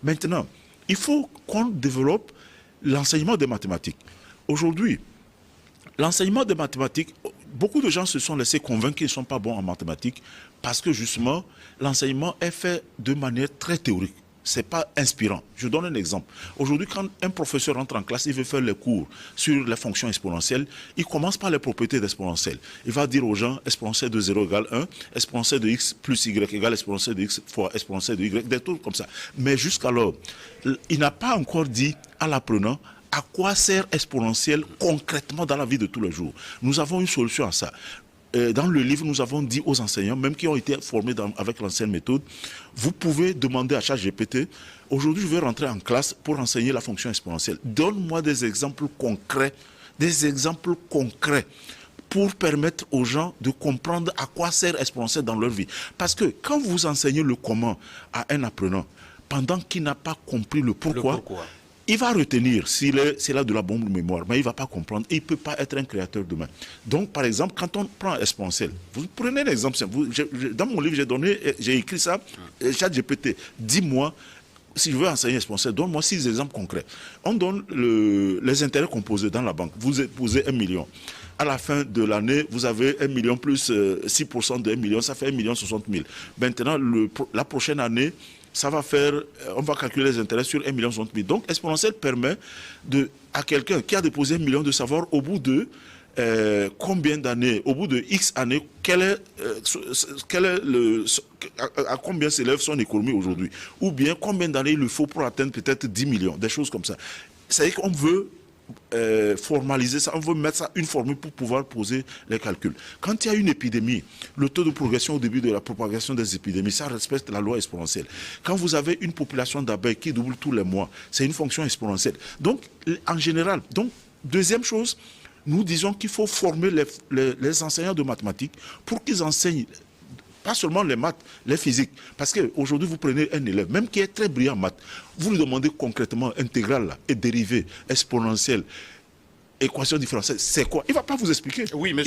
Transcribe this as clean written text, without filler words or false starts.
Maintenant, il faut qu'on développe l'enseignement des mathématiques. Aujourd'hui, l'enseignement des mathématiques, beaucoup de gens se sont laissés convaincre qu'ils ne sont pas bons en mathématiques parce que justement, l'enseignement est fait de manière très théorique. Ce n'est pas inspirant. Je donne un exemple. Aujourd'hui, quand un professeur entre en classe, il veut faire les cours sur les fonctions exponentielles, il commence par les propriétés d'exponentielles. Il va dire aux gens, exponentielle de 0 égale 1, exponentielle de x plus y égale exponentielle de x fois exponentielle de y, des trucs comme ça. Mais jusqu'alors, il n'a pas encore dit à l'apprenant à quoi sert exponentielle concrètement dans la vie de tous les jours. Nous avons une solution à ça. Dans le livre, nous avons dit aux enseignants, même qui ont été formés avec l'ancienne méthode, vous pouvez demander à ChatGPT, aujourd'hui je vais rentrer en classe pour enseigner la fonction exponentielle. Donne-moi des exemples concrets pour permettre aux gens de comprendre à quoi sert exponentielle dans leur vie. Parce que quand vous enseignez le comment à un apprenant, pendant qu'il n'a pas compris le pourquoi, il va retenir s'il a de la bonne mémoire, mais il ne va pas comprendre. Il ne peut pas être un créateur demain. Donc, par exemple, quand on prend exponentielle, vous prenez l'exemple, dans mon livre, j'ai écrit ça, ChatGPT, dis-moi, si je veux enseigner exponentielle, donne-moi 6 exemples concrets. On donne les intérêts composés dans la banque. Vous posez 1 million. À la fin de l'année, vous avez 1 million plus 6% de 1 million, ça fait 1 060 000. Maintenant, la prochaine année, ça va faire, on va calculer les intérêts sur 1 million 60 000. Donc, exponentielle permet à quelqu'un qui a déposé 1 million de savoir au bout de combien d'années, au bout de X années, à combien s'élève son économie aujourd'hui. Ou bien combien d'années il lui faut pour atteindre peut-être 10 millions, des choses comme ça. C'est-à-dire qu'on veut formaliser ça, on veut mettre ça une formule pour pouvoir poser les calculs. Quand il y a une épidémie, le taux de progression au début de la propagation des épidémies, ça respecte la loi exponentielle. Quand vous avez une population d'abeilles qui double tous les mois, c'est une fonction exponentielle. Donc, en général, deuxième chose, nous disons qu'il faut former les enseignants de mathématiques pour qu'ils enseignent pas seulement les maths, les physiques. Parce qu'aujourd'hui, vous prenez un élève, même qui est très brillant en maths, vous lui demandez concrètement intégrale et dérivée, exponentielle, équation différentielle, c'est quoi? Il ne va pas vous expliquer. Oui, mais